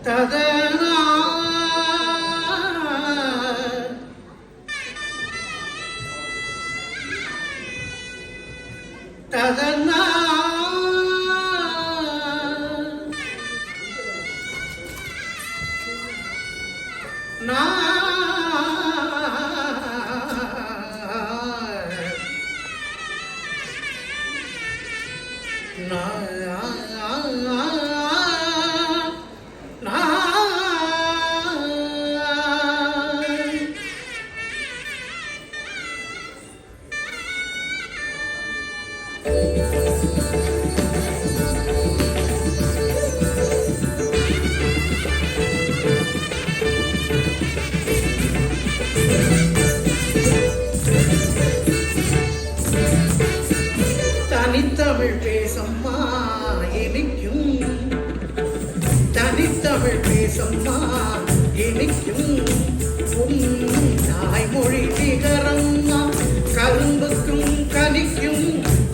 ததனா ததனா தனித்தமிழ் பேசம்மா இனிக்கும், தனித்தமிழ் பேசம்மா இனிக்கும், தாய்மொழி நிகரம்மா கரும்புக்கும் கனிக்கும்,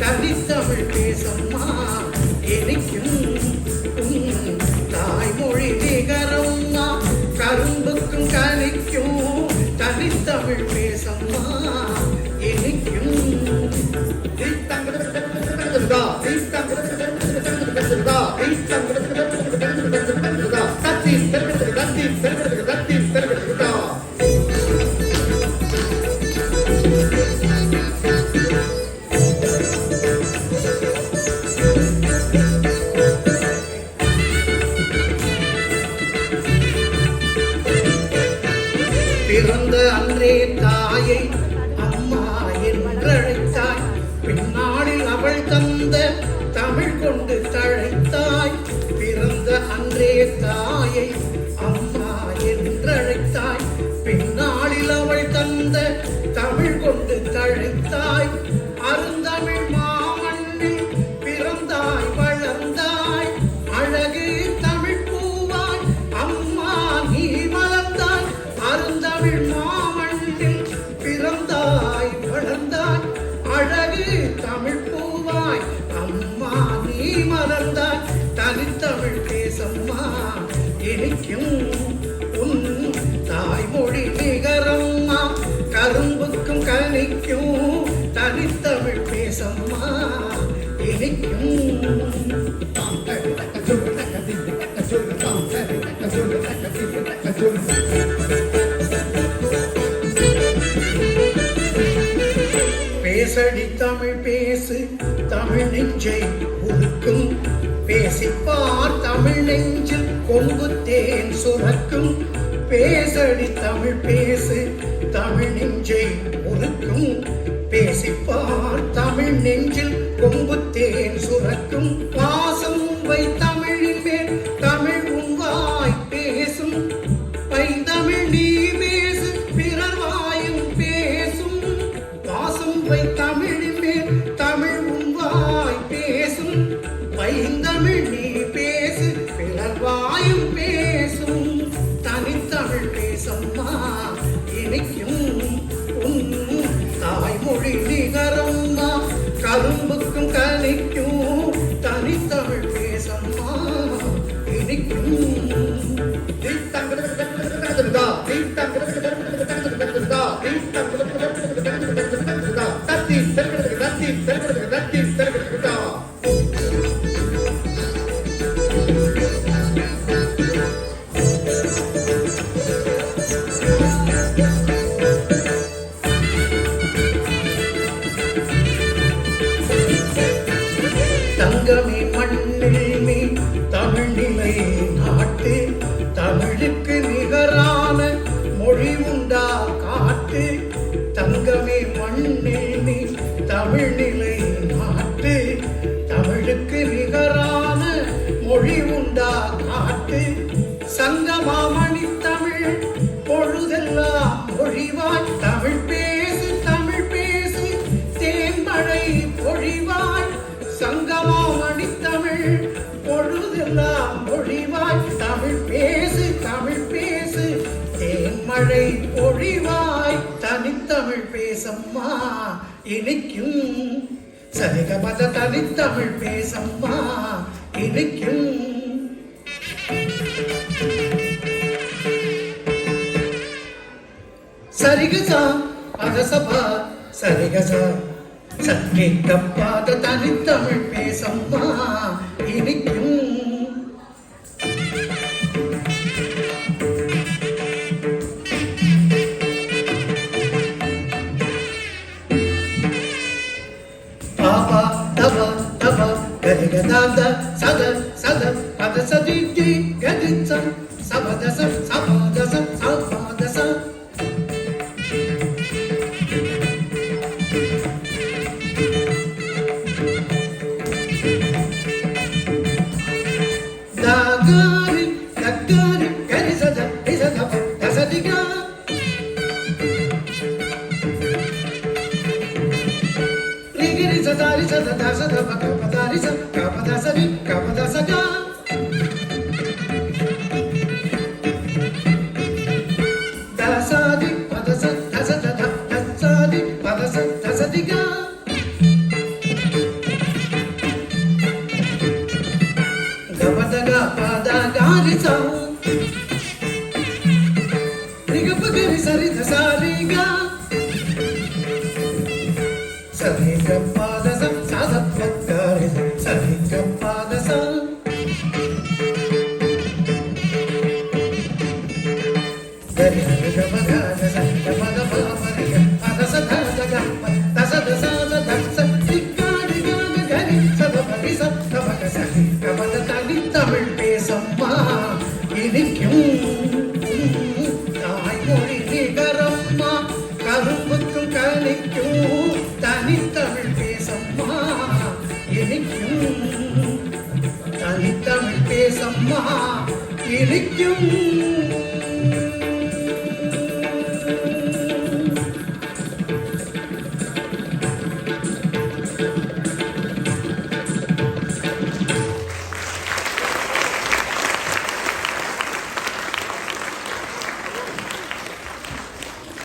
தனித்தமிழ் பேசம்மா இனிக்கும், தாய்மொழி நிகரம்மா கரும்புக்கும் கனிக்கும், தனித்தமிழ் பேசம்மா இனிக்கும். பிறந்த அன்றே தாயை அம்மா என்றழைத்தாய், பின்னாளில் அவள் தந்த தமிழ் கொண்டு தழைத்தாய். பிறந்த அன்றே தாயை அம்மா என்றழைத்தாய், பின்னாளில் அவள் தந்த தமிழ் கொண்டு தழைத்தாய். அருந்தமிழ் மாமண்ணில் பிறந்தாய் வளர்ந்தாய், அழகு தமிழ் பூவாய் அம்மா நீ மலர்ந்தாய். அருந்தமிழ் மாமண்ணில் பிறந்தாய் வளர்ந்தாய், அழகு தமிழ் பூவாய் அம்மா நீ மலர்ந்தாய். தனித்தமிழ் பேசம்மா இனிக்கும், உன் தாய்மொழி நிகரம்மா கரும்புக்கும் கனிக்கும், தனித்தமிழ் பேசம்மா இனிக்கும். பேசடி தமிழ் பேசு தமிழ் நெஞ்சை உருக்கும், பேசிப்பார் தமிழ் நெஞ்சில் கொம்பு தேன் சுரக்கும். பேசடி தமிழ் பேசு தமிழ் நெஞ்சை உருக்கும், பேசிப்பார் தமிழ் நெஞ்சில் கொம்பு தேன் சுரக்கும். பாசம் வை தமிழின் மேல் தமிழ் உன்வாய் பேசும், பைந்தமிழ் நீ பேசு பிறர் வாயும் பேசும். பாசம் வை தமிழின் மேல் தமிழ் உன்வாய் பேசும், பைந்தமிழ் நீ பேசு பிறர் வாயும் பேசும். தனித்தமிழ் பேசம்மா இனிக்கும், உன் தாய்மொழி நிகரம்மா கரும்புக்கும் கனிக்கும், தனித்தமிழ் பேசம்மா இனிக்கும். தங்கமே மண்ணில் நீ தமிழ் நிலை நாட்டு, தமிழுக்கு நிகரான மொழி உண்டா காட்டு. தங்கமே மண்ணில் நீ தமிழ் நிலை நாட்டு, தமிழுக்கு நிகரான மொழி உண்டா காட்டு. சங்கமாமணி தமிழ் பொழுதெல்லாம் மொழிவாய், தமிழ் பேசு தமிழ் பேசு தேன்மழை பொழிவாய். சங்கமாமணி தமிழ் பொழுதெல்லாம் மொழிவாய், தமிழ் பேசு தமிழ் பேசு தேன்மழை பொழிவாய். தனித்தமிழ் பேசம்மா இனிக்கும், சரிகமத தனித்தமிழ் பேசம்மா இனிக்கும். சரிகசா பதசபா சரிகசா சற்கேட்கப்பாத தனித்தமிழ் பேசம்மா இனிக்கும். பாபா தபா தபா கரிகதாத சத சத பதசதி கதிச்ச சபதச சபதச சபதச Dagari, dagari, garisada, isada, dasadiga. Rigiri sadari sada dasada, kapadari sa, kapadasadi, kapadasaga. Dasadi, padasa, dasada, dasadi, padasa, dasadiga. Gabadaga padagariza Rigapagari sarita sariga Sarika padasa sadapagariza Sarika padasa Gariga padagasa Gapadapamariga Padasa dadaga Dasa dasa dasa Dika diga gari Sadapagisa Tapagasa Gapadatali Tamil பேசம்மா இனிக்கும். தாய்மொழி நிகரம்மா கரும்புக்கும் கனிக்கும். தனித்தமிழ் பேசம்மா இனிக்கும். தனித்தமிழ் பேசம்மா இனிக்கும்.